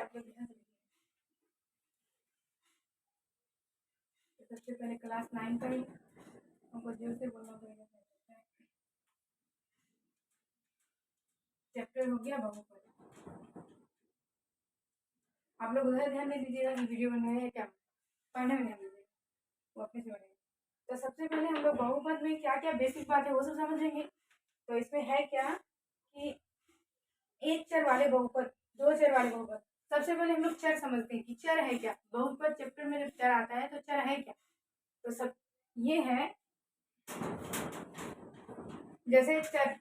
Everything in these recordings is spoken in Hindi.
आप लोग ध्यान से देखिए। तो सबसे पहले क्लास 9 का ही हमको जोर से बोलना पड़ेगा। चैप्टर हो गया बहुपद। आप लोग उधर ध्यान नहीं दीजिएगा कि वीडियो बन रहे हैं क्या, पढ़ने में ध्यान दीजिएगा, वो अपने से बनेगा। तो सबसे पहले हम लोग बहुपद में क्या क्या बेसिक बात है वो सब समझेंगे। तो इसमें है क्या कि एक चर वाले बहुपद, दो चर वाले बहुपद। सबसे पहले हम लोग चर समझते हैं कि चर है क्या। बहुपद चैप्टर में जब चर आता है तो चर है क्या। तो सब ये है, जैसे चर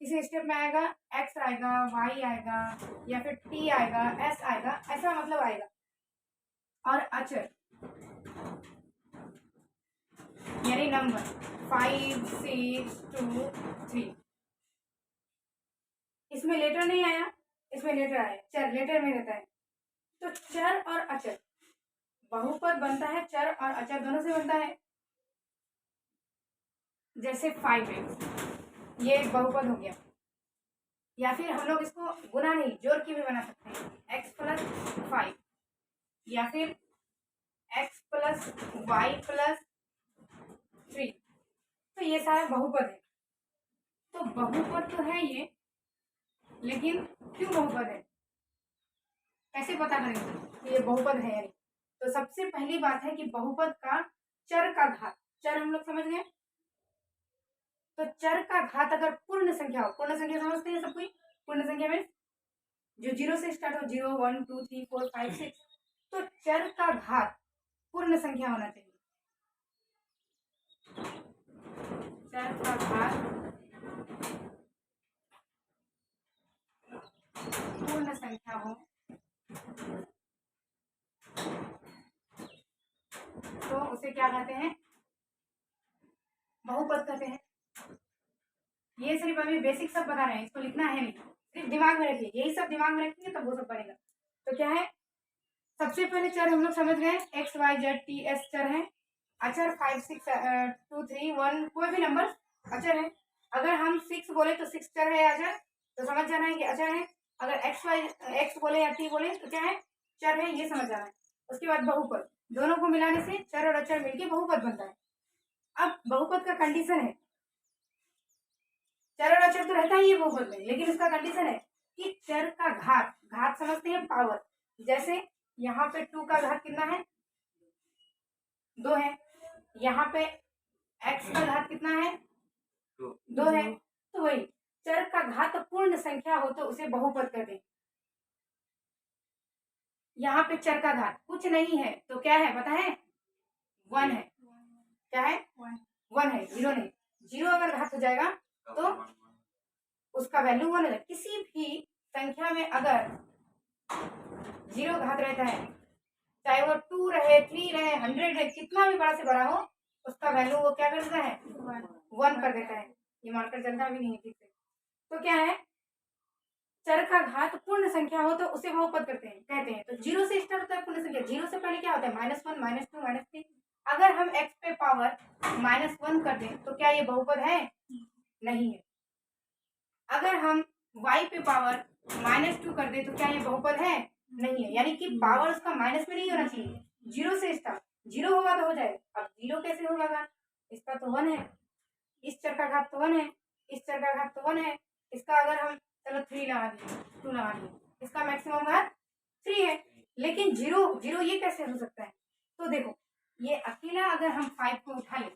किसी स्टेप में आएगा x आएगा, y आएगा, या फिर t आएगा, s आएगा, ऐसा मतलब आएगा। और अचर यानी नंबर 5, 6, 2, 3, इसमें लेटर नहीं आया, इसमें लेटर आया, चर लेटर में रहता है। तो चर और अचर, बहुपद बनता है चर और अचर दोनों से बनता है। जैसे 5x ये एक बहुपद हो गया, या फिर हम लोग इसको गुना नहीं जोड़ के भी बना सकते हैं, x + 5, या फिर x + y + 3। तो ये सारा बहुपद है। तो बहुपद तो है ये, लेकिन क्यों बहुपद है, कैसे पता करेंगे कि ये बहुपद है या नहीं। तो सबसे पहली बात है कि बहुपद का चर का घात, चर हम लोग समझ गए। तो चर का घात अगर पूर्ण संख्या हो, पूर्ण संख्या समझते हैं सब कोई, पूर्ण संख्या में जो 0 से स्टार्ट हो, 0, 1, 2, 3, 4, 5, 6, तो चर का घात पूर्ण संख्या होना चाहिए। चर का घात पूर्ण संख्या हो तो उसे क्या कहते हैं, बहुपद कहते हैं। ये सिर्फ अभी बेसिक सब बता रहे हैं, इसको लिखना है नहीं, सिर्फ दिमाग में रखिए, यही सब दिमाग में रखेंगे तब वो सब बनेगा। तो क्या है, सबसे पहले चर हम लोग समझ गए x, y, z, t, s चर है। अचर 5, 6, 2, 3, 1 कोई भी नंबर अचर है। अगर हम 6 बोले तो 6 चर है अचर, तो समझ जाना है कि अचर है। अगर x बोले या t बोले तो क्या है, चर है, ये समझ जाना है। उसके बाद बहुपद, दोनों को मिलाने से चर और अचर मिलके बहुपद बनता है। अब बहुपद का कंडीशन है, चर और अचर तो रहता ही है बहुपद में, लेकिन उसका कंडीशन है कि चर का घात, घात समझते हैं पावर। जैसे यहाँ पे 2 का घात कितना है, 2 है। यहाँ पे x का घात कितना है, 2 है। तो वही चर का घात पूर्ण संख्या हो तो उसे बहुपद कहते हैं। यहाँ पे चर का घात कुछ नहीं है तो क्या है पता है, 1 है। क्या है, 1 है, 0 नहीं। 0 अगर घात हो जाएगा तो उसका वैल्यू 1 है। किसी भी संख्या में अगर 0 घात रहता है, चाहे वो 2 रहे, 3 रहे, 100 रहे, कितना भी बड़ा से बड़ा हो, उसका वैल्यू वो क्या कर देता है, 1 कर देता है। ये मार्कर चलता भी नहीं है ठीक से। तो क्या है, चर का घात पूर्ण संख्या हो तो उसे बहुपद कहते हैं। तो 0 से स्टार्ट होता है पूर्ण संख्या, 0 से पहले क्या होता है, -1, -2, -3। अगर हम x पे पावर -1 कर दें तो क्या ये बहुपद है, नहीं है। अगर हम y पे पावर -2 कर दे तो क्या ये बहुपद है, नहीं है। यानी कि पावर उसका माइनस में नहीं होना चाहिए, 0 से स्टार्ट, 0 होगा तो हो जाएगा। अब 0 कैसे होगा, इसका तो 1 है, इस चर का घात तो 1 है, इस चर का घात तो 1 है, इसका अगर हम चलो 3 लगा दिए, 2 लगा दिए, इसका मैक्सिमम घात 3 है। लेकिन 0 ये कैसे हो सकता है, तो देखो ये अकेला अगर हम 5 को उठा ले,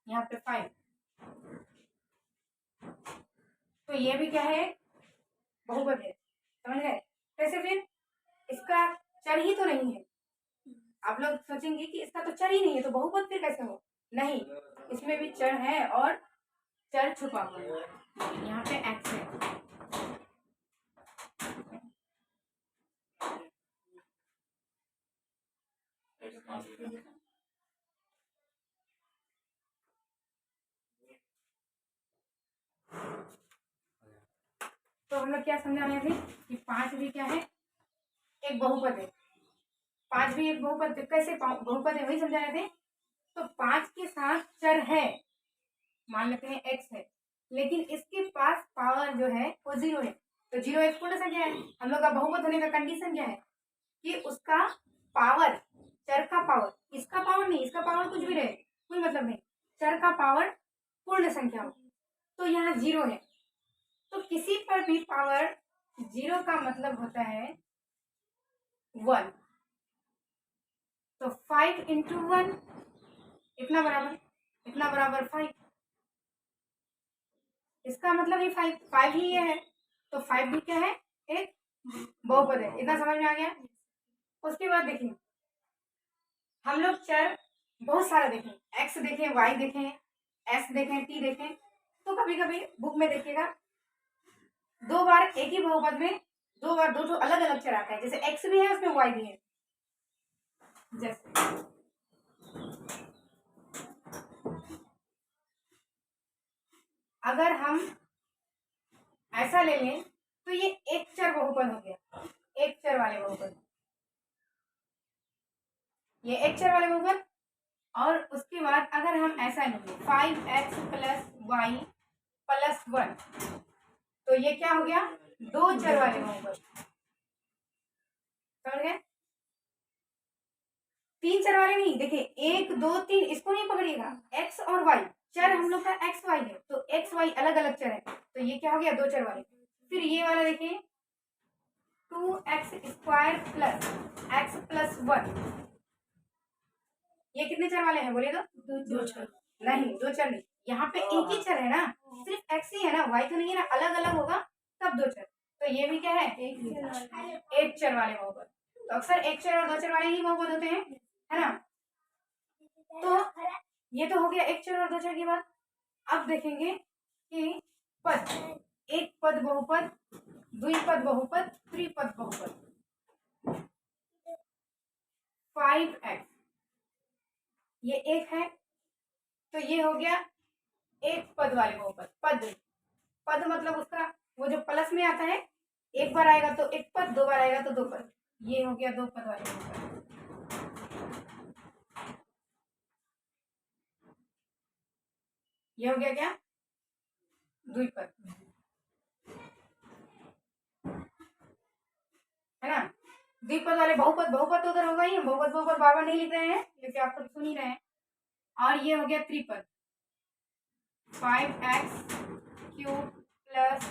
यहाँ पे 5, तो ये भी क्या है, बहुपद है। समझ गए कैसे, फिर इसका चर ही तो नहीं है। आप लोग सोचेंगे कि इसका तो चर ही नहीं है तो बहुपद फिर कैसे हो, नहीं, इसमें भी चर है और चर छुपा हुआ है, यहाँ पे x है। तो हम लोग क्या समझा रहे थे कि 5 भी क्या है, एक बहुपद है। 5 भी एक बहुपद, कैसे बहुपद है वही समझा रहे थे। तो 5 के साथ चर है, मान लेते हैं x है, लेकिन इसके पास पावर जो है वो 0 है। तो 0 एक पूर्ण संख्या है। हम लोग का बहुपद होने का कंडीशन क्या है, कि उसका पावर, चर का पावर, इसका पावर नहीं, इसका पावर कुछ भी रहे, कोई मतलब नहीं, चर का पावर पूर्ण संख्या हो, तो यहाँ 0 है। तो किसी पर भी पावर 0 का मतलब होता है 1। तो 5 इंटू 1 इतना बराबर 5। इसका मतलब ये 5 ही ये है, तो 5 भी क्या है, एक बहुपद है। इतना समझ में आ गया। उसके बाद देखिए हम लोग चर बहुत सारा देखें, x देखें, y देखें, s देखें, t देखें, तो कभी कभी बुक में देखिएगा 2 बार एक ही बहुपद में 2 बार 2 अलग अलग चर आता है, जैसे x भी है उसमें y भी है। जैसे अगर हम ऐसा ले लें तो ये एक चर बहुपद हो गया, एक चर वाले बहुपद, ये एक चर वाले बहुपद। और उसके बाद अगर हम ऐसा लेंगे 5x प्लस वाई प्लस 1, तो ये क्या हो गया, 2 चर वाले बहुपद। समझ गए? 3 चर वाले नहीं, देखिए 1 2 3, इसको नहीं पकड़िएगा, x और y चर हम लोग का एक्स वाई है, तो एक्स वाई अलग अलग चर है, तो ये क्या हो गया, 2 चर वाले। फिर ये वाला देखिए 2x² प्लस x प्लस 1, ये कितने चर वाले हैं बोले तो, 2 चर नहीं, 2 चर नहीं, यहाँ पे एक ही चर है ना, सिर्फ x ही है ना, y तो नहीं है ना, अलग अलग होगा तब 2 चर। तो ये भी क्या है, एक चर वाले बहुपद। तो अक्सर एक चर और 2 चर वाले ही बहुपद होते हैं, है ना। तो ये तो हो गया एक चर और 2 चर की बात। अब देखेंगे कि पद, एक पद बहुपद, द्विपद बहुपद, त्रिपद बहुपद। 5x ये एक है, तो ये हो गया एक पद वाले बहुपद। पद मतलब उसका वो जो प्लस में आता है, एक बार आएगा तो एक पद, 2 बार आएगा तो 2 पद, ये हो गया 2 पद वाले बहुपद। ये हो गया क्या, द्विपद, है ना। द्विपद वाले बहुपद तो उधर होगा ही, बहुपद बार बार नहीं लिख रहे हैं क्योंकि आप तो सुन ही रहे हैं। और ये हो गया त्रिपद, 5x³ plus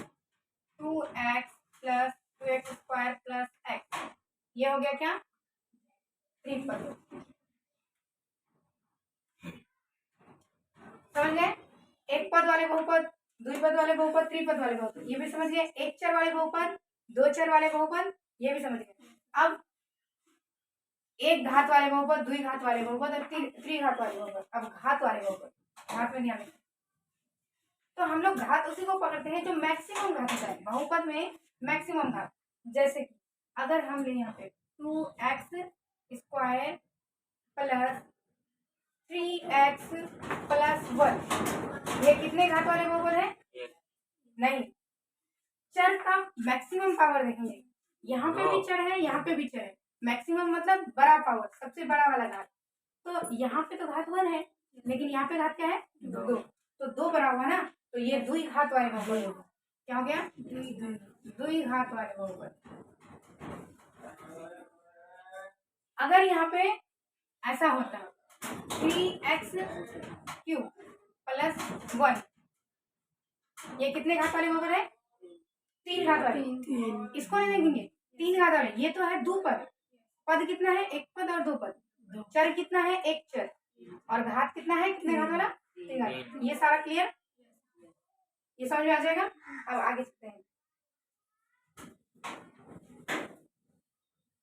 2x plus 2x² plus x, ये हो गया क्या, त्रिपद। समझ गए? एक पद वाले बहुपद, द्विपद वाले बहुपद, त्रिपद वाले बहुपद, ये भी समझ गए। एक चर वाले बहुपद, 2 चर वाले बहुपद, ये भी समझ गए। अब एक घात वाले बहुपद, द्विघात वाले बहुपद और त्रिघात वाले बहुपद। अब घात वाले बहुपद, घात में ध्यान रखें। तो हम लोग घात उसी को पकड़ते हैं जो मैक्सिमम घात होता है, बहुपद में मैक्सिमम घात। जैसे कि अगर हम ले यहाँ पे 2x² प्लस 3x प्लस 1, ये कितने घात वाले बहुपद है, नहीं, चर का मैक्सिमम पावर देखेंगे, यहाँ पे भी चर है, यहाँ पे भी चर है, मैक्सिमम मतलब बड़ा पावर, सबसे बड़ा वाला घात। तो यहाँ पे तो घात 1 है, लेकिन यहाँ पे घात क्या है, 2, तो 2 बड़ा हुआ ना, तो ये द्विघात वाले बहुपद होगा। क्या हो गया, द्विघात वाले बहुपद। अगर यहाँ पे ऐसा होता 3x³ प्लस 1, ये कितने घात वाले बहुपद है, 3 घात वाले, इसको नहीं देखेंगे, 3 घात वाले। ये तो है द्विपद, पद कितना है, एक पद और 2 पद, चर कितना है, एक चर, और घात कितना है, कितने घात वाला, 3 घात। ये सारा क्लियर, ये समझ में आ जाएगा। अब आगे चलते हैं,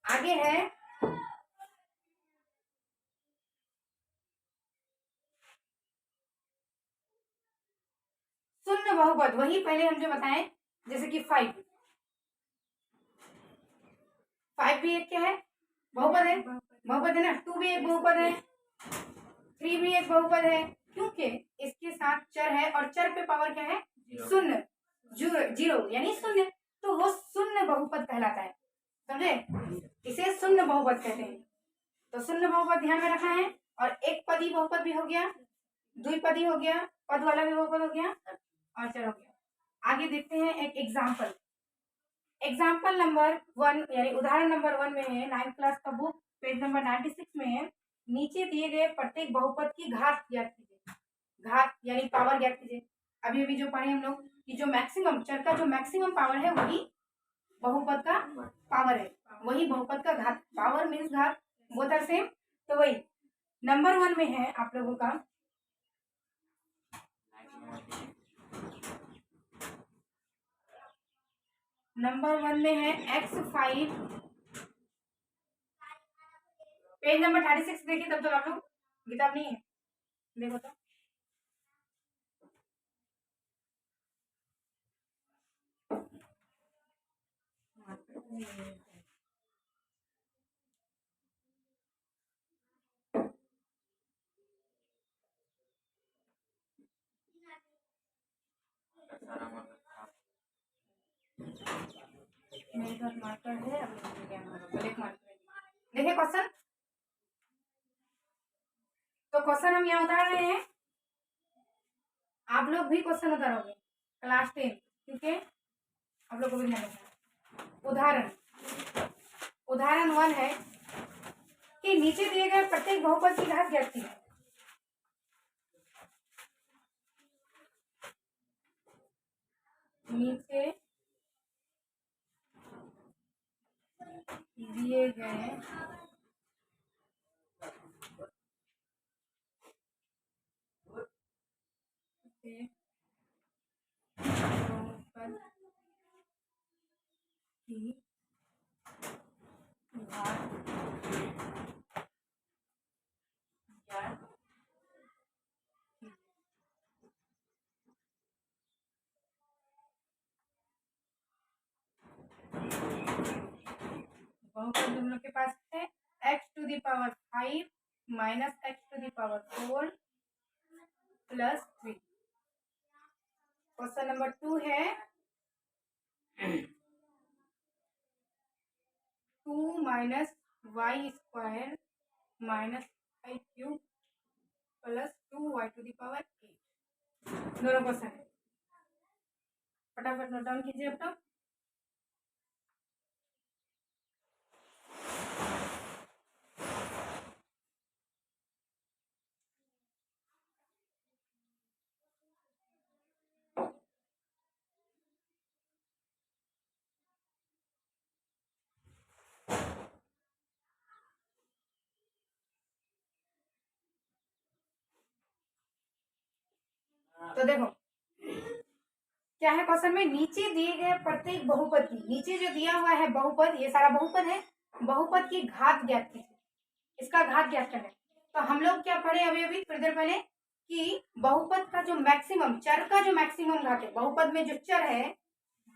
आगे है शून्य बहुपद, वही पहले हम जो बताएं, जैसे कि 5 भी एक क्या है, बहुपद है, बहुपद है ना। 2 भी एक बहुपद है, 3 भी एक बहुपद है, क्योंकि इसके साथ चर है और चर पे पावर क्या है, शून्य, 0 यानी शून्य, तो वो शून्य बहुपद कहलाता है। समझे, इसे शून्य बहुपद कहते हैं। तो शून्य बहुपद ध्यान में रखना है। और एक पदी बहुपद भी हो गया, द्विपदी हो गया, पद वाला भी बहुपद हो गया और चर हो गया। आगे देखते हैं एक एग्जाम्पल। एग्जाम्पल नंबर 1 यानी उदाहरण नंबर 1 में है 9th क्लास का बुक पेज नंबर 96 में है। नीचे दिए गए प्रत्येक बहुपद की घात ज्ञात कीजिए। घात यानी पावर ज्ञात कीजिए। अभी अभी जो पढ़े हम लोग कि जो मैक्सिमम चर का जो मैक्सिमम पावर है वही बहुपद का पावर है, वही बहुपद का घात। पावर मीन्स घात, बोथ आर सेम। तो वही नंबर 1 में है आप लोगों का नंबर 1 में है x5। पेज नंबर 36 देखिए, तब तक आप लोग किताब नहीं है देखो तो। मेरे पास मार्कर है, अब ब्लैक मार्कर। देखिए क्वेश्चन, तो क्वेश्चन हम यहाँ उतार रहे हैं। आप लोग भी क्वेश्चन उतारोगे क्लास 10, ठीक है? आप लोग को भी ध्यान रखना। उदाहरण 1 है कि नीचे दिए गए प्रत्येक बहुपद की घात ज्ञात कीजिए। नीचे दिए गए बहुपद की घात ज्ञात बहुपद हम लोग के पास है x⁵ minus x⁴ plus 3। Question number 2 है 2 minus y² minus y³ plus 2y⁸। दोनों क्वेश्चन है, फटाफट नोट डाउन कीजिए अब तक। तो देखो क्या है क्वेश्चन में, नीचे दिए गए प्रत्येक बहुपद की, नीचे जो दिया हुआ है बहुपद, ये सारा बहुपद है, बहुपद की घात ज्ञात कीजिए, इसका घात ज्ञात करना है। तो हम लोग क्या पढ़े अभी अभी थोड़ी देर पहले कि बहुपद का जो मैक्सिमम, चर का जो मैक्सिमम घात है, बहुपद में जो चर है,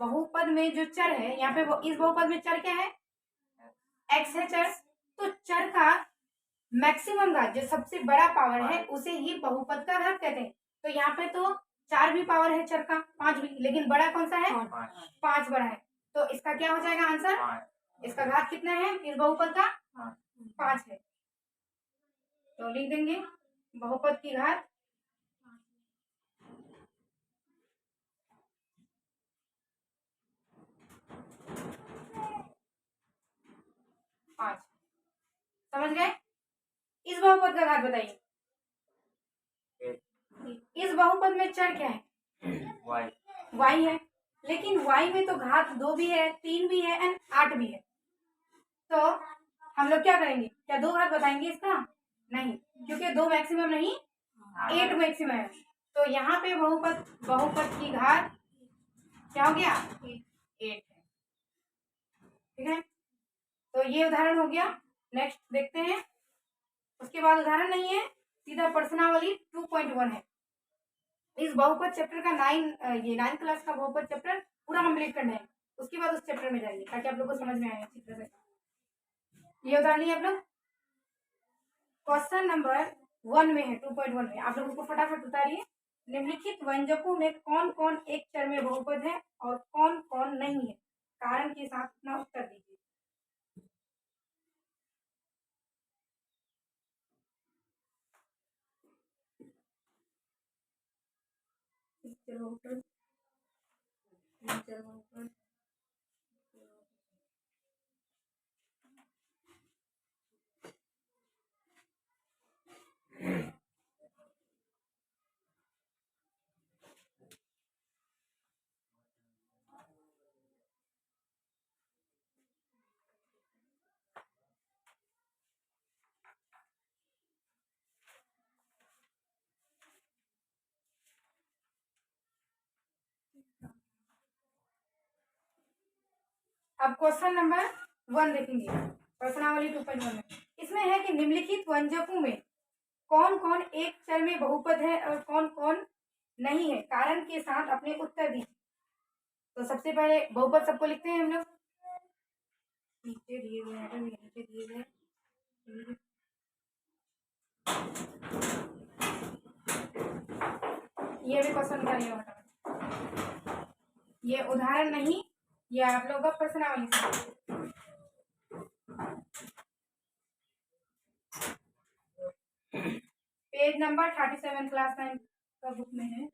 बहुपद में जो चर है यहाँ पे इस बहुपद में चर क्या है, x है चर। तो चर का मैक्सिमम घात जो सबसे बड़ा पावर है उसे ही बहुपद का घात कहते हैं। तो यहाँ पे तो 4 भी पावर है चर का, 5 भी, लेकिन बड़ा कौन सा है, 5 बड़ा है। तो इसका क्या हो जाएगा आंसर, इसका घात कितना है इस बहुपद का, 5 है। तो लिख देंगे बहुपद की घात 5। समझ गए? इस बहुपद का घात बताइए। इस बहुपद में चर क्या है, y है, लेकिन y में तो घात 2 भी है, 3 भी है एंड 8 भी है। तो हम लोग क्या करेंगे, क्या 2 घात बताएंगे इसका, नहीं, क्योंकि 2 मैक्सिमम नहीं 8 मैक्सिमम है। तो यहाँ पे बहुपद की घात क्या हो गया, 8 है। ठीक है, तो ये उदाहरण हो गया। नेक्स्ट देखते हैं, उसके बाद उदाहरण नहीं है, सीधा प्रश्नावली 2.1 है। इस बहुपद चैप्टर का 9th क्लास का बहुपद चैप्टर पूरा कंप्लीट करना है, उसके बाद उस चैप्टर में जाएंगे ताकि आप लोग को समझ में आए अच्छी तरह से। ये उतार लिया आप लोग। क्वेश्चन नंबर 1 में है, 2.1 में, आप लोग उसको फटाफट उतारिए। निम्नलिखित व्यंजकों में कौन कौन एक चर में बहुपद है और कौन कौन नहीं है, कारण के साथ अपना उत्तर दीजिए। चर बहुपद, चर बहुपद, अब क्वेश्चन नंबर 1 देखेंगे प्रश्नावली 2.1 में। इसमें है कि निम्नलिखित व्यंजकों में कौन कौन एक चर में बहुपद है और कौन कौन नहीं है, कारण के साथ अपने उत्तर दीजिए। तो सबसे पहले बहुपद सबको लिखते हैं हम लोग, नीचे दिए हुए हैं, नीचे दिए गए। ये भी क्वेश्चन का नहीं होता, ये उदाहरण नहीं, ये आप लोग का प्रश्नावली से। पेज नंबर 37 क्लास 9 का बुक में है।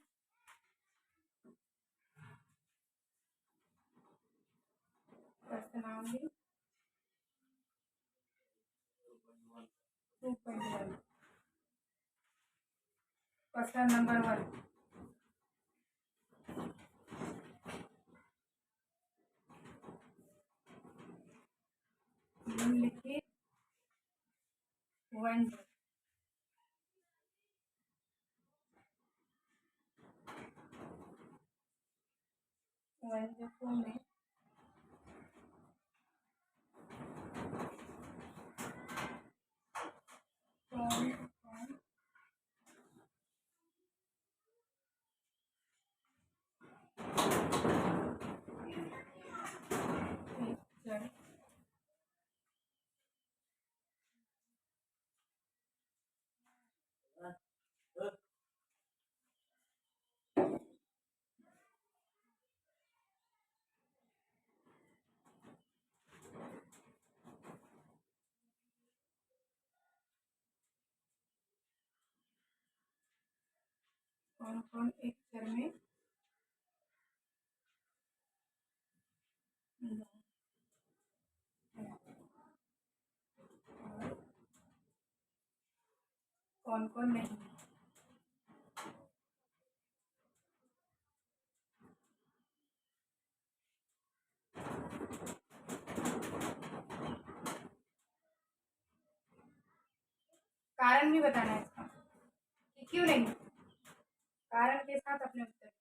प्रश्नावली 2.1 क्वेश्चन नंबर 1। निम्नलिखित व्यंजकों में कौन कौन चर कौन कौन एक चर में कौन कौन नहीं। कारण भी बताना है इसका कि क्यों नहीं, कारण के साथ अपने उत्तर।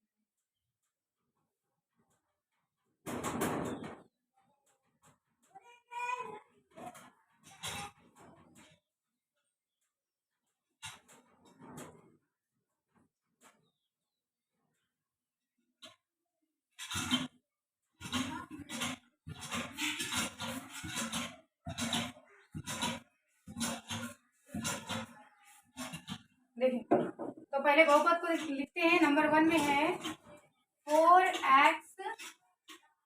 देखिए तो पहले बहुपद को लिखते हैं। नंबर 1 में है 4x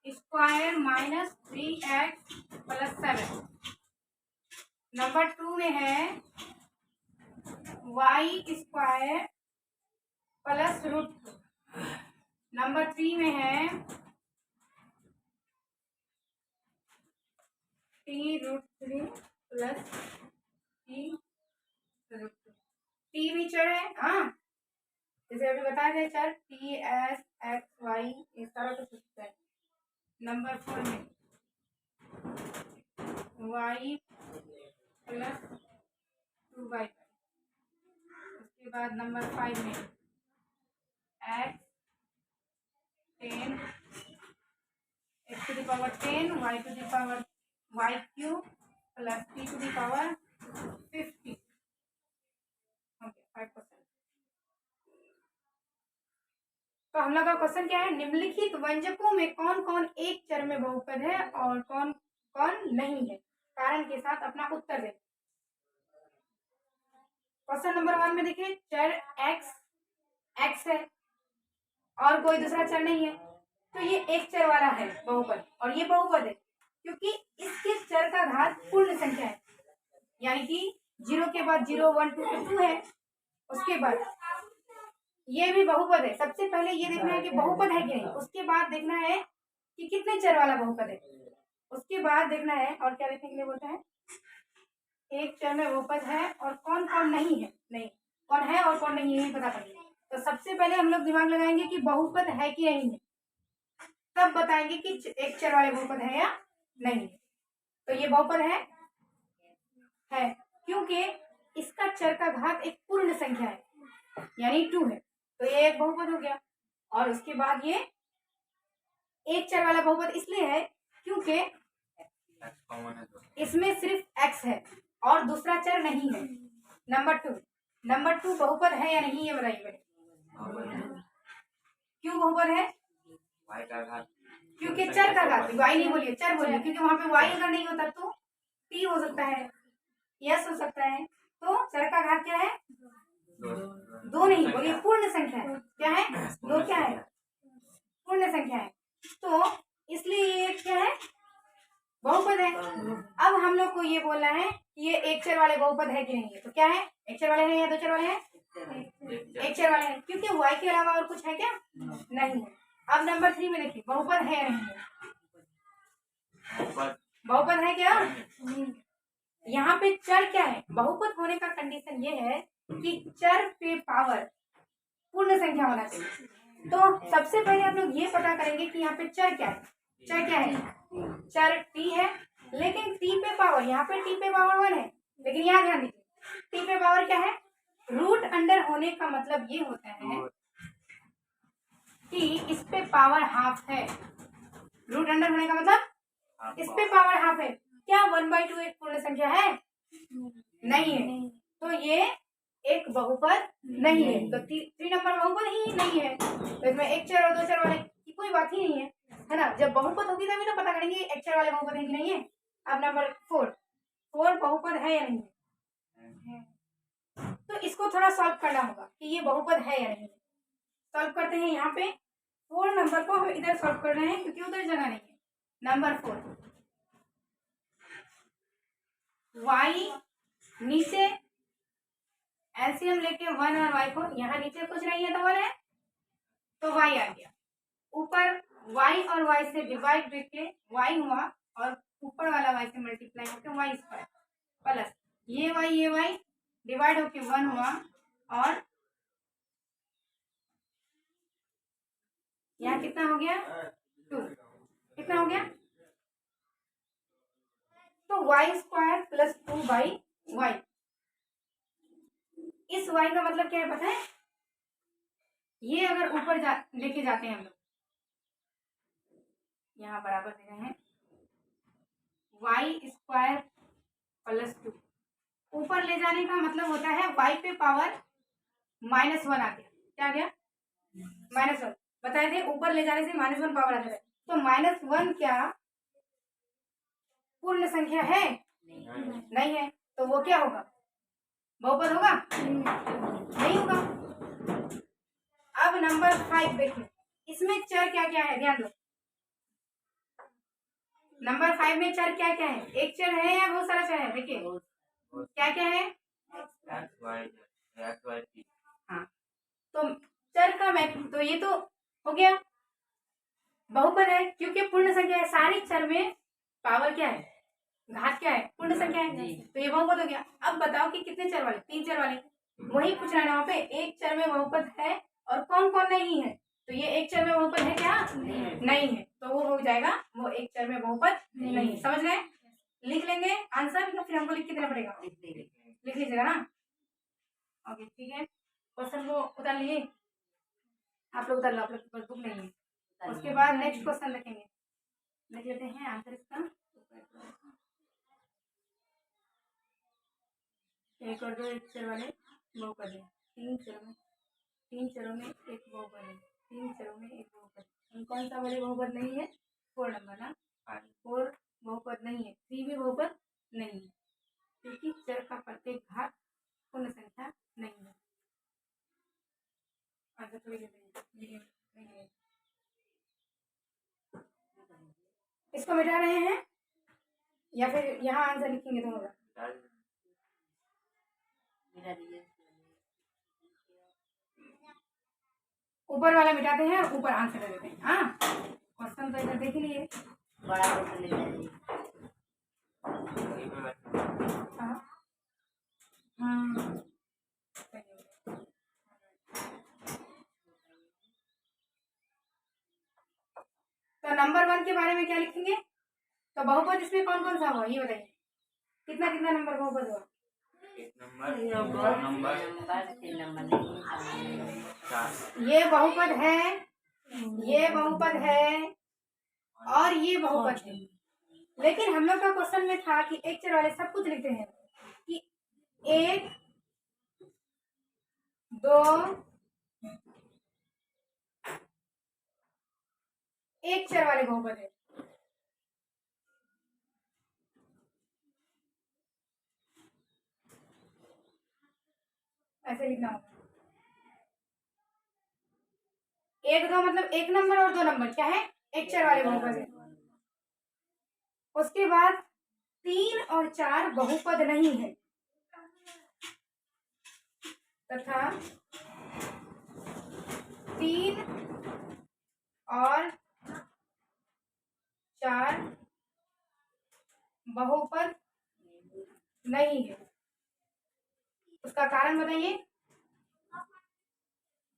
square minus 3x plus 7। Number 2 में है y square plus root. Number 3 में है t root 3 plus t root 2। T भी चर है, हाँ जैसे अभी बताया गया चर टी एस एक्स वाई ये सारा कुछ होता है। नंबर 4 में वाई प्लस 2y। उसके बाद नंबर 5 में x 10 x to the power 10 y to the power y cube plus t to the power 50। Okay 5%। तो हम लोग का क्वेश्चन क्या है, निम्नलिखित व्यंजकों में कौन कौन एक चर में बहुपद है और कौन कौन नहीं है, कारण के साथ अपना उत्तर दें। क्वेश्चन नंबर 1 में देखिए चर एक्स है और कोई दूसरा चर नहीं है, तो ये एक चर वाला है बहुपद और ये बहुपद है क्योंकि इसके चर का घात पूर्ण संख्या है, यानी कि 0 के बाद 0 1 2 2 है। उसके बाद ये भी बहुपद है। सबसे पहले ये देखना है कि बहुपद है कि नहीं, उसके बाद देखना है कि कितने चर वाला बहुपद है, उसके बाद देखना है और क्या देखने के लिए बोलता है, एक चर में बहुपद है और कौन कौन नहीं है, नहीं कौन है और कौन नहीं है पता करिए। तो सबसे पहले हम लोग दिमाग लगाएंगे कि बहुपद है कि नहीं है, तब बताएंगे कि एक चर वाले बहुपद है या नहीं। तो ये बहुपद है क्योंकि इसका चर का घात एक पूर्ण संख्या है यानी 2 है, तो ये एक बहुपद हो गया। और उसके बाद ये एक चर वाला बहुपद इसलिए है क्योंकि इसमें सिर्फ x है और दूसरा चर नहीं है। नंबर टू बहुपद है या नहीं, ये बताइए पहले। क्यों बहुपद है? क्योंकि चर का घात, y नहीं बोलिए, चर बोलिए, क्योंकि वहां पे y अगर नहीं होता तो t हो सकता है, s हो सकता है। तो चर का घात क्या है? 2 नहीं बोलिए, पूर्ण संख्या है। क्या है? 2 क्या है? पूर्ण संख्या है। तो इसलिए ये क्या है? बहुपद है। अब हम लोग को ये बोलना है कि ये एक चर वाले बहुपद है कि नहीं है। तो क्या है? एक चर वाले हैं या दो चर वाले हैं? एक चर वाले हैं, क्योंकि y के अलावा और कुछ है क्या? नहीं है। अब नंबर 3 में देखिए, बहुपद है या नहीं है? बहुपद है क्या? यहाँ पे चर क्या है? बहुपद होने का कंडीशन ये है कि चर पे पावर पूर्ण संख्या होना चाहिए। तो सबसे पहले हम लोग ये पता करेंगे कि यहाँ पे चर क्या है। चर क्या है? चर t है, लेकिन t पे पावर, यहाँ पे t पे पावर 1 है, लेकिन यहाँ ध्यान दीजिए t पे पावर क्या है? रूट अंडर होने का मतलब ये होता है कि इस पे पावर हाफ है। रूट अंडर होने का मतलब इस पे पावर हाफ है। क्या 1/2 एक पूर्ण संख्या है? नहीं है। तो ये एक बहुपद नहीं है। तो 3 नंबर बहुपद ही नहीं है। तो इसमें एक चर और दो चर वाले की कोई बात ही नहीं है ना। जब बहुपद होगी तभी तो पता करेंगे एक चर वाले बहुपद है कि नहीं है। अब नंबर 4 बहुपद है या नहीं है? तो इसको थोड़ा सॉल्व करना होगा कि ये बहुपद है या नहीं है। सॉल्व करते हैं। यहाँ पे 4 नंबर को हम इधर सॉल्व कर रहे हैं क्योंकि उधर जगह नहीं है। नंबर 4 y नीचे एलसीएम लेके 1 और y को, यहाँ नीचे कुछ नहीं है तो 1 है तो y आ गया। ऊपर y और y से डिवाइड करके y हुआ और ऊपर वाला y से मल्टीप्लाई होकर y स्क्वायर प्लस ये y डिवाइड होके 1 हुआ और यहाँ कितना हो गया? 2। कितना हो गया? तो y स्क्वायर प्लस 2/y। इस y का मतलब क्या है पता है? ये अगर ऊपर लेके जाते हैं हम लोग, यहाँ बराबर दे रहे हैं y स्क्वायर प्लस 2। ऊपर ले जाने का मतलब होता है y पे पावर -1 आ गया। क्या आ गया? -1 बताए थे। ऊपर ले जाने से -1 पावर आता है। तो -1 क्या पूर्ण संख्या है? नहीं है। तो वो क्या होगा? बहुपद होगा? नहीं होगा। अब नंबर 5 देखिए, इसमें चर क्या क्या है ध्यान दो। नंबर 5 में चर क्या क्या है? एक चर है या बहुत सारा चर है? देखिए क्या क्या है? हाँ, तो चर का मैथ, तो ये तो हो गया बहुपद है क्योंकि पूर्ण संख्या है। सारी चर में पावर क्या है? घात क्या है? पूर्ण संख्या है। तो ये बहुपद हो गया। अब बताओ कि कितने चर वाले? 3 चर वाले। वही पूछ रहा है वहां पे, एक चर में बहुपद है और कौन कौन नहीं है। तो ये एक चर में बहुपद है क्या? नहीं है। तो वो हो जाएगा, वो एक चर में बहुपद नहीं है। समझ गए? लिख लेंगे आंसर या फिर हमको लिख के देना पड़ेगा? लिख लीजिएगा ना। ओके ठीक है। क्वेश्चन को उतार लिए आप लोग, उतार लो, आप लोग के पास बुक नहीं है। उसके बाद नेक्स्ट क्वेश्चन रखेंगे। लिख लेते हैं आंसर इसका। एक और 2 एक चर वाले बहुपद है। 3 चरों में एक बहुपद है। 3 चरों में एक बहुपद। कौन सा वाले बहुपद नहीं है? 4 नंबर ना। 4 बहुपद नहीं है। 3 भी बहुपद नहीं है क्योंकि चर का प्रत्येक घात पूर्ण संख्या नहीं है। इसको मिटा रहे हैं या फिर यहाँ आंसर लिखेंगे तो होगा? ऊपर वाला मिटाते हैं, ऊपर आंसर दे देते हैं। हाँ, क्वेश्चन तो इधर देख लिए। बड़ा क्वेश्चन लिख लीजिए। तो नंबर 1 के बारे में क्या लिखेंगे? तो बहुपद इसमें कौन कौन सा हुआ ये बताइए। कितना कितना नंबर बहुपद हुआ? ये बहुपद है, ये बहुपद है और ये बहुपद है। लेकिन हम लोग का क्वेश्चन में था कि एक चर वाले सब कुछ लिखते हैं कि 1 2 एक चर वाले बहुपद है। ऐसे लिखना होगा। 1 2 मतलब 1 नंबर और 2 नंबर क्या है, एक चर वाले बहुपद है। उसके बाद 3 और 4 बहुपद नहीं है तथा 3 और 4 बहुपद नहीं है। उसका कारण बताइए।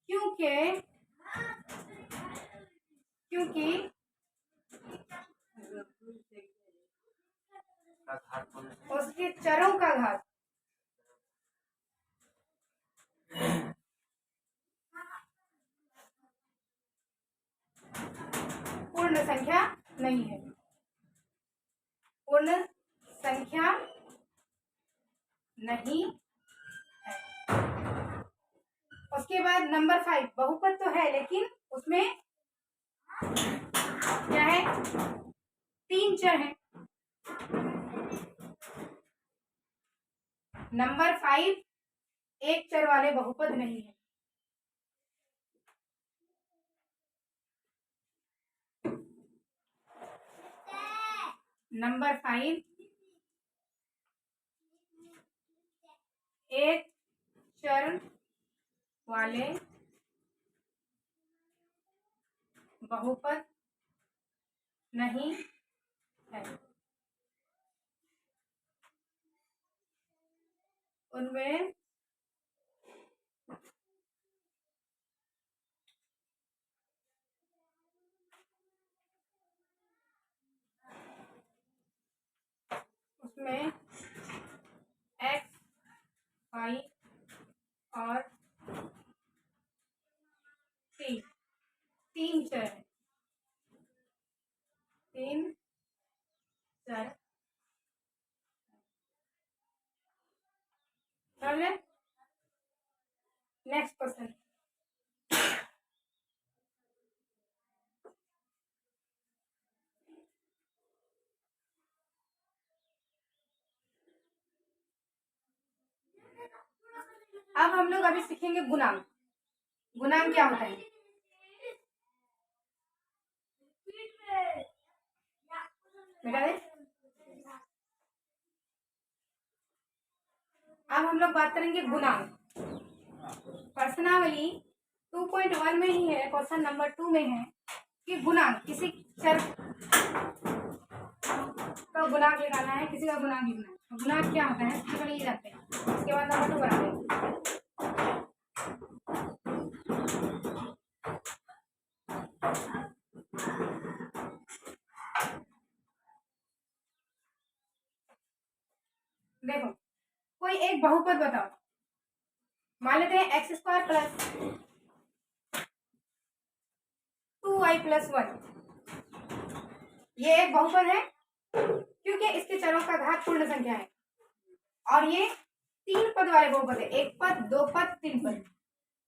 क्योंकि उसके चरों का घात पूर्ण संख्या नहीं है। पूर्ण संख्या नहीं है। उसके बाद नंबर 5 बहुपद तो है लेकिन उसमें क्या है, 3 चर है। नंबर 5 एक चर वाले बहुपद नहीं है। नंबर 5 एक चर वाले बहुपद नहीं है। उनमें उसमें x y और t 3 चर है। 3 चर नेक्स्ट क्वेश्चन। अब हम लोग अभी सीखेंगे गुणांक। गुणांक क्या होता है? बेटा अब हम लोग बात करेंगे गुणांक। प्रश्नावली 2.1 में ही है, क्वेश्चन नंबर 2 में है कि गुणांक किसी चर का गुणांक निकालना है, किसी का गुणांक लिखना है। गुणांक क्या होता है सबसे पहले ये जानते हैं, उसके बाद नंबर 2 बनाते हैं। देखो कोई एक बहुपद बताओ, मान लेते हैं x square plus 2y plus 1। ये एक बहुपद है क्योंकि इसके चरों का घात पूर्ण संख्या है और ये 3 पद वाले बहुपद है, 1 पद 2 पद 3 पद।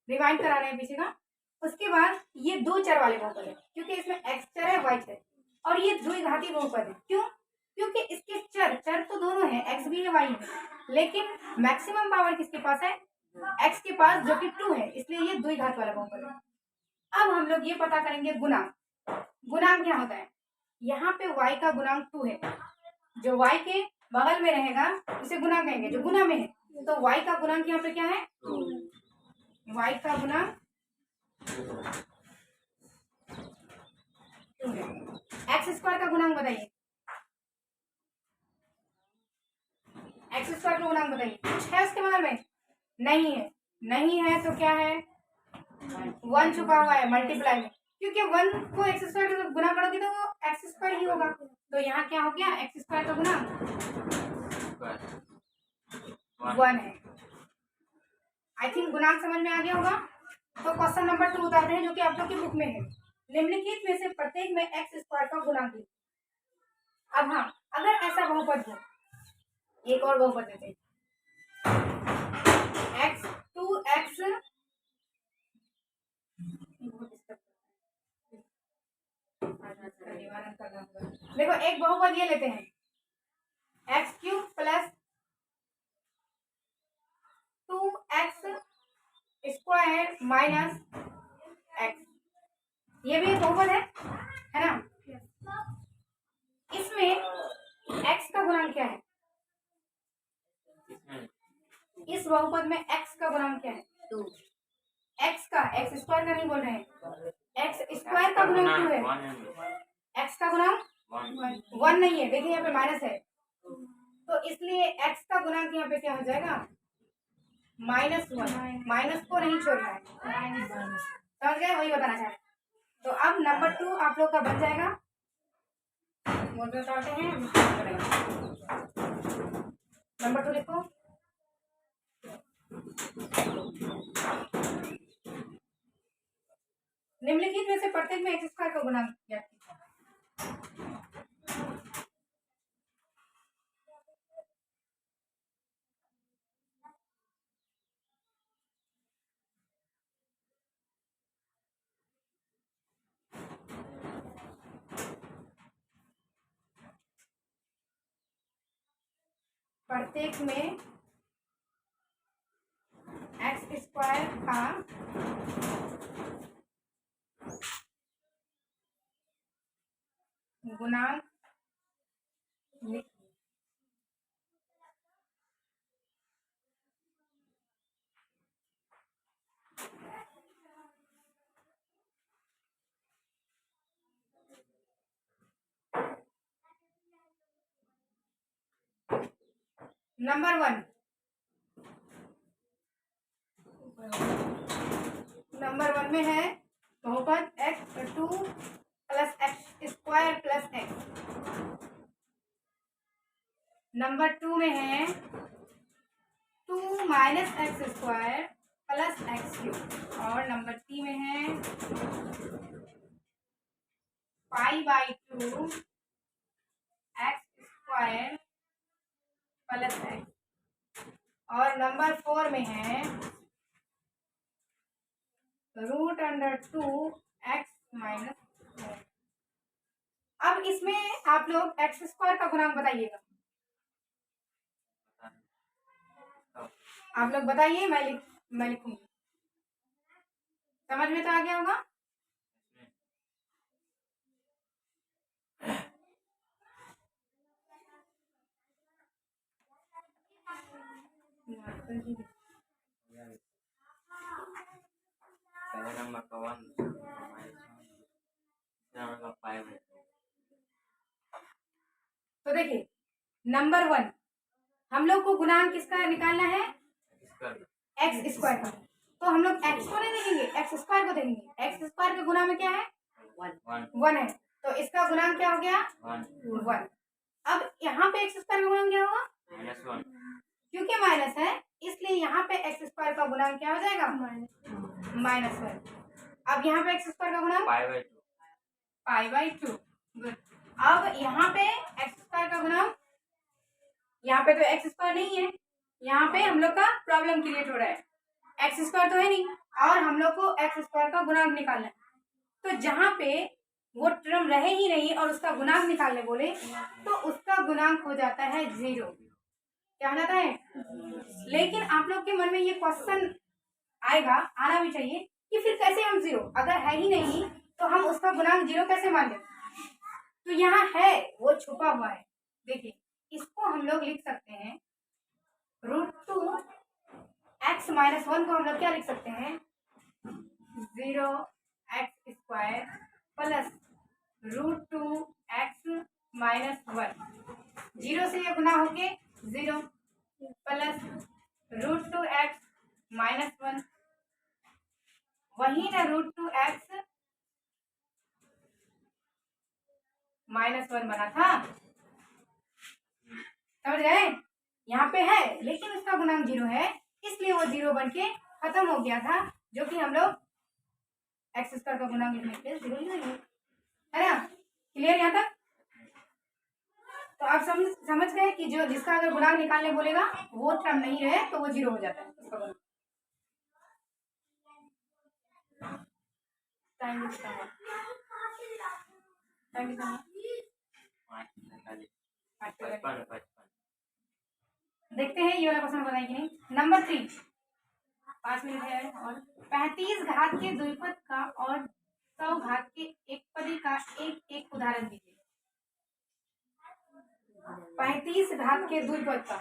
रिवाइंड करा रहे हैं पीछे का। उसके बाद ये 2 चर वाले बहुपद है क्योंकि इसमें x चर है y चर और ये द्विघाती बहुपद है। क्यों? क्योंकि इसके चर तो दोनों है, x भी है y है, लेकिन मैक्सिमम पावर किसके पास है, x के पास, जो कि 2 है, इसलिए ये द्विघात वाला बहुपद है। अब हम लोग ये पता करेंगे गुणांक। गुणांक क्या होता है? यहाँ पे y का गुणांक 2 है, जो y के बगल में रहेगा उसे गुना कहेंगे, जो गुना में है। तो y का गुणांक यहाँ पे क्या है, y का गुणांक 2 है। x स्क्वायर का गुणांक बताइए, x स्क्वायर का गुणांक बताइए। कुछ है उसके बगल में? नहीं है। नहीं है तो क्या है, 1 छुपा हुआ है मल्टीप्लाई में, क्योंकि 1 को x स्क्वायर से गुना करोगे तो वो x स्क्वायर ही होगा। तो यहाँ क्या हो गया, x स्क्वायर का गुना 1 है। आई थिंक गुणांक समझ में आ गया होगा। तो क्वेश्चन नंबर 2 उतारते हैं, जो कि आप लोग की बुक में है। निम्नलिखित में से प्रत्येक में x स्क्वायर का गुणांक लिखिए। अब हाँ, अगर ऐसा बहुपद हो, एक और बहुपद देते हैं, x 2x, देखो एक बहुपद ये लेते हैं, x³ plus 2x² minus x, ये भी एक बहुपद है ना। इसमें x का गुणांक क्या है? इस बहुपद में x का गुणांक क्या है? 2। x का, x² का नहीं बोल रहे हैं, x² का गुणांक 2 है, x का गुणांक 1 नहीं है, देखिए यहाँ पे माइनस है, तो इसलिए x का गुणांक यहाँ पे क्या हो जाएगा? -1। माइनस को नहीं छोड़ना है, समझ गए? वही बताना चाह रहे। तो अब नंबर 2 आप लोग का बन जाएगा, बताते हैं नंबर 2 लिखो। निम्नलिखित में से प्रत्येक में x² का गुणांक क्या है? प्रत्येक में x² का गुणांक लिख। नंबर 1, नंबर 1 में है बहुपद x2 plus x² plus x। Number 2 में है 2 माइनस x² प्लस x³, और नंबर 3 में है π/2 x² प्लस x, और नंबर 4 में है √2 x माइनस 4। अब इसमें आप लोग x² का गुणांक बताइएगा, आप लोग बताइए, मैं लिखूंगी। समझ में तो आ गया होगा? तो देखिए नंबर 1 हम लोग को गुणांक किसका निकालना है? x² का। तो हम लोग x को नहीं देखेंगे, x² को देखेंगे। x² के गुणा में क्या है? 1 है, तो इसका गुणांक क्या हो गया? 1। अब यहाँ पे x² का गुणांक क्या होगा? -1। क्योंकि माइनस है इसलिए यहाँ पे x² का गुणांक क्या हो जाएगा? -1। अब यहाँ पे x² का गुणांक π/2। गुड। अब यहाँ पे x² का गुणांक, यहाँ पे तो x² नहीं है, यहाँ पे हम लोग का प्रॉब्लम क्रिएट हो रहा है, x² तो है नहीं और हम लोग को x² का गुणांक निकालना है। तो जहाँ पे वो टर्म रहे ही नहीं और उसका गुणांक निकालने बोले तो उसका गुणांक हो जाता है 0। क्या हो जाता है? लेकिन आप लोग के मन में ये क्वेश्चन आएगा, आना भी चाहिए कि फिर कैसे हम 0, अगर है ही नहीं तो हम उसका गुणांक 0 कैसे मान लें? तो यहाँ है, वो छुपा हुआ है। देखिए इसको हम लोग लिख सकते हैं √2 x माइनस 1 को हम लोग क्या लिख सकते हैं? 0x² plus √2 x minus 1। 0 से ये गुना होके 0 प्लस √2 x माइनस 1, वही ना √2 x माइनस 1 बना था, समझ गए? यहाँ पे है लेकिन उसका गुणांक 0 है इसलिए वो 0 बन के खत्म हो गया था, जो कि हम लोग x² का गुणांक लिखने के लिए 0 लिखेंगे, है ना? क्लियर यहाँ तक? तो आप समझ गए कि जो जिसका अगर गुणांक निकालने बोलेगा वो टर्म नहीं रहे तो वो 0 हो जाता है उसका गुणांक। टाइम देखते हैं ये वाला क्वेश्चन बताएं कि नहीं। नंबर 3, 5 मिनट है और 35 घात के द्विपद का और 100 घात के एक पदी का एक उदाहरण दीजिए। 35 घात के द्विपद का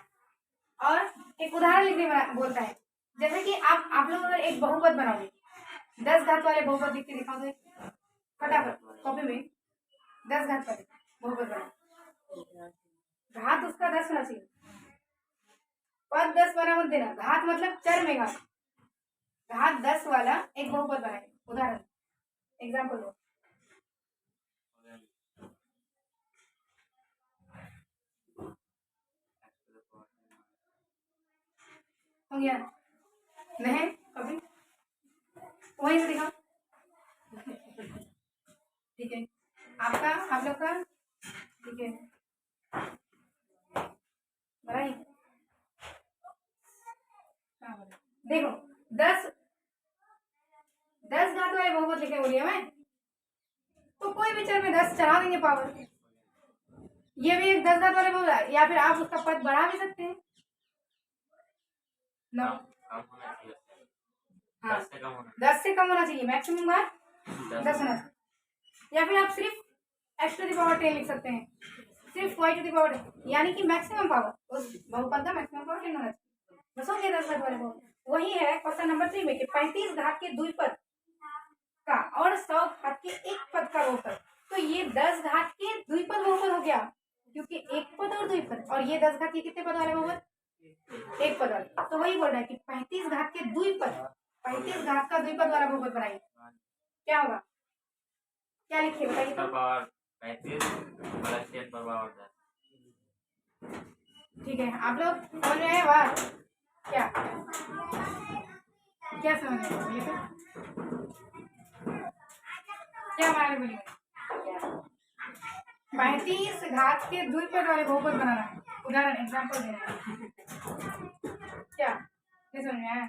और एक उदाहरण लिखने बोलता है। जैसे कि आप लोग अगर एक बहुपद बनाओगे, 10 घात वाले बहुपद लिख के दिखाओ तो फटाफट कॉपी में 10 घात वाले बहुपद बनाओ। घात उसका 10 होना चाहिए, पद 10 बना मत देना। घात मतलब चर में घात 10 वाला एक बहुपद बनाए। उदाहरण एग्जाम्पल दो। हो गया नहीं कभी वहीं से दिखाओ। ठीक है आपका आप लोग का ठीक है बराई। देखो 10 घात वाले बहुपद लिखे बोलिए मैं तो कोई भी चर में 10 चढ़ा देंगे पावर। ये भी एक 10 घात वाले बहुपद है, या फिर आप उसका पद बढ़ा भी सकते हैं। नो हाँ 10 से कम होना चाहिए, मैक्सिमम बार 10 होना चाहिए। या फिर आप सिर्फ x टू द पावर 10 लिख सकते हैं, सिर्फ y टू द पावर 10, यानी कि मैक्सिमम पावर उस बहुपद का मैक्सिमम पावर 10 होना चाहिए। बस हो गया 10 घात वाले बहुपद। वही है क्वेश्चन नंबर 3 में कि 35 घात के द्विपद का और 100 घात के एक पद का बहुपद। तो ये 10 घात के द्विपद बहुपद हो गया क्योंकि एक पद और द्विपद, और ये 10 घात के कितने पद वाले बहुपद, एक पद वाले। तो वही बोल रहा है कि 35 घात के द्विपद, 35 घात का द्विपद वाला बहुपद बनाइए। क्या होगा, क्या लिखिए बताइए तो। ठीक है आप लोग समझ में आए बात, क्या क्या समझ में बोलिए तो, क्या हमारे बोलिए। 35 घात के द्विपद वाले बहुपद बनाना है, उदाहरण एग्जाम्पल देना है। क्या ये समझ में आया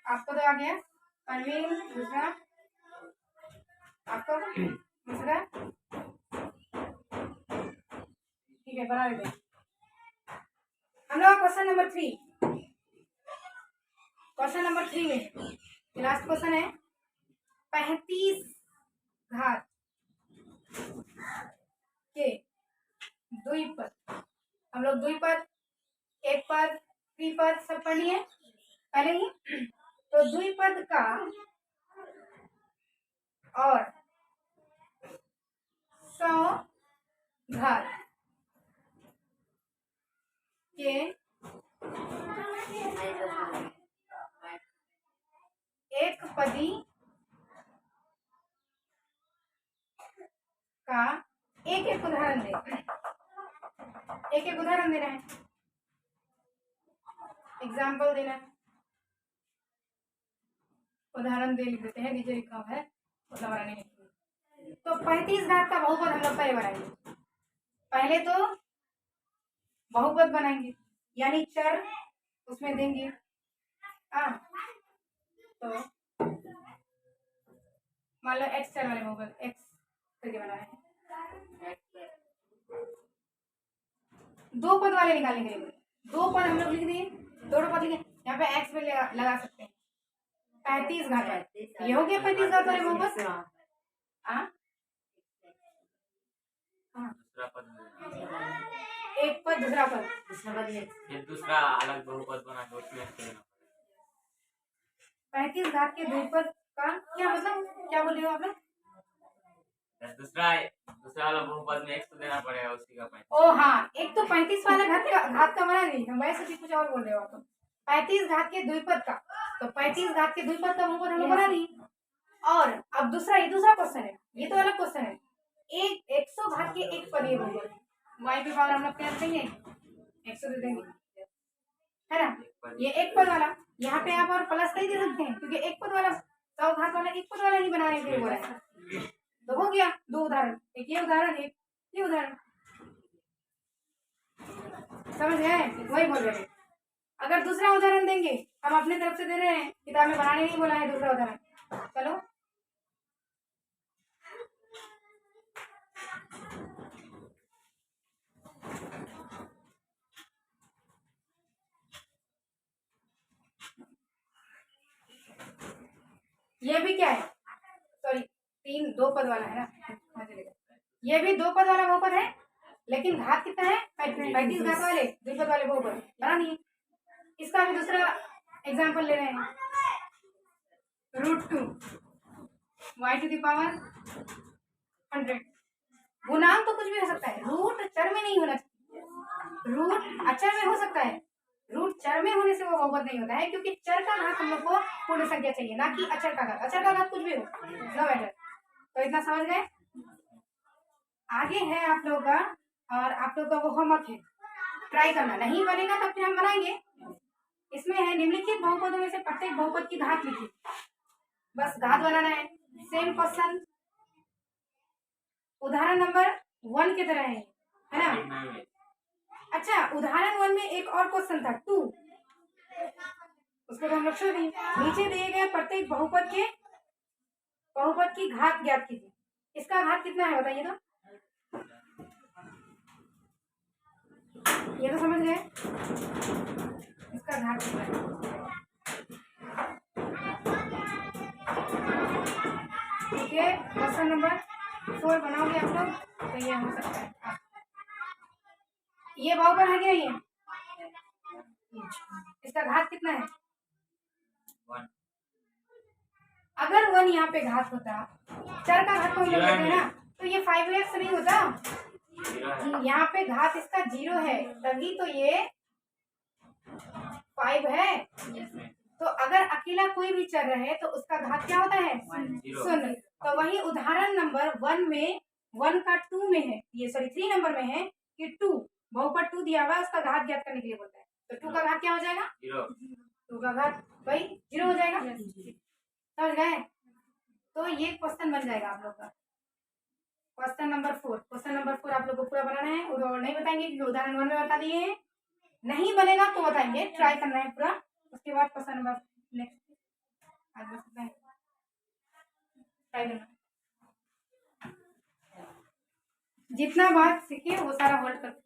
आपको? तो आ गया परवीन, दूसरा आपको, दूसरा ठीक है बना लेते हैं हम लोग। क्वेश्चन नंबर 3, क्वेश्चन नंबर 3 में लास्ट क्वेश्चन है 35 घात के द्विपद। हम लोग द्विपद, एक पद, त्रिपद सब पढ़ लिए पहले ही। तो द्विपद का और 100 घात के एक पदी का एक उदाहरण दे, एक उदाहरण देना है, एग्जाम्पल देना है। उदाहरण दे लिख देते हैं, नीचे लिखा हुआ है मतलब नहीं लिखेंगे। तो 35 घात का बहुपद हम लोग पहले बनाएंगे। पहले तो बहुपद बनाएंगे यानी चर उसमें देंगे। तो मान लो x चर वाले बहुपद x करके बनाए हैं। 2 पद वाले निकालने के लिए 2 पद हम लोग लिख दिए, दोनों पद लिखे, यहाँ पे x में लगा सकते हैं। 35 घात वाले ये हो गया 35 घात वाले बहुपद। एक पद दूसरा पद, फिर दूसरा अलग बहुपद बना के उसमें 35 घात के द्विपद का क्या मतलब, क्या बोल रहे हो आप लोग? दूसरा वाला बहुपद में 1 तो देना पड़ेगा उसी का 35। ओ हाँ, एक तो 35 वाला घात का बना नहीं, मैं सोची कुछ और बोल रहे हो आप। 35 घात के द्विपद का, तो 35 घात के द्विपद का बहुपद हम लोग बना नहीं। और अब दूसरा, ये दूसरा क्वेश्चन है, ये तो अलग क्वेश्चन है। 100 घात के एक पद ये बहुपद, y की पावर हम लोग क्या देंगे 100 दे देंगे, है ना। ये एक पद वाला, यहाँ पे आप और प्लस नहीं दे सकते हैं क्योंकि एक पद वाला 100 घात वाला एक पद वाला ही बनाने के लिए बोला है। तो हो गया 2 उदाहरण, एक ये उदाहरण, एक ये उदाहरण समझ गए, वही बोल रहे हैं। अगर दूसरा उदाहरण देंगे, हम अपने तरफ से दे रहे हैं, किताब में बनाने नहीं बोला है दूसरा उदाहरण। चलो ये भी क्या है, सॉरी 2 पद वाला है ना, ये भी 2 पद वाला बहुपद है, लेकिन घात कितना है 35 घात वाले द्विपद वाले बहुपद बना दिए। इसका भी दूसरा एग्जाम्पल ले रहे हैं, √2 y⁻100। गुणांक तो कुछ भी हो सकता है, रूट चर में नहीं होना चाहिए, रूट अचर में हो सकता है, रूट चर में होने से वो बहुपद नहीं होता है, क्योंकि चर का घात हम लोग को पूर्ण संख्या चाहिए, ना कि अचर का घात। अचर का घात कुछ भी हो, नो मैटर। तो इतना समझ गए। आगे है आप लोगों का, और आप लोग का वो होमवर्क है, ट्राई करना, नहीं बनेगा तो फिर हम बनाएंगे। इसमें है निम्नलिखित बहुपदों में से प्रत्येक बहुपद की घात लिखिए, बस घात बनाना है। सेम क्वेश्चन उदाहरण नंबर 1 की तरह है ना। अच्छा, उदाहरण 1 में एक और क्वेश्चन था 2, उसको तो हम लोग छोड़ दिए। नीचे दिए गए प्रत्येक बहुपद की घात ज्ञात कीजिए। इसका घात कितना है बताइए तो, ये तो समझ गए, इसका घात कितना है। ठीक है, क्वेश्चन नंबर 4 बनाओगे आप लोग, तो ये हो सकता है। ये बहुपद है क्या, ये इसका घात कितना है 1। अगर 1 यहाँ पे घात होता, चर का घात तो हम लोग लेते हैं ना, तो ये 5x नहीं होता। यहाँ पे घात इसका 0 है, तभी तो ये 5 है। तो अगर अकेला कोई भी चर रहे तो उसका घात क्या होता है 0। तो वही उदाहरण नंबर 1 में 1 का 2 में है, ये सॉरी 3 नंबर में है कि 2 बहुपद 2 दिया हुआ है, उसका घात ज्ञात करने के लिए बोलता है। तो 2 का घात क्या हो जाएगा 2 का घात भाई 0 हो जाएगा, समझ गए। तो ये क्वेश्चन बन जाएगा आप लोग का। क्वेश्चन नंबर 4 आप लोग को पूरा बनाना है, और नहीं बताएंगे क्योंकि उदाहरण 1 में बता दिए हैं। नहीं बनेगा तो बताएंगे, ट्राई करना है पूरा। उसके बाद क्वेश्चन नंबर नेक्स्ट आज बस इतना ही, ट्राई करना। जितना बात सीखे वो सारा होल्ड करके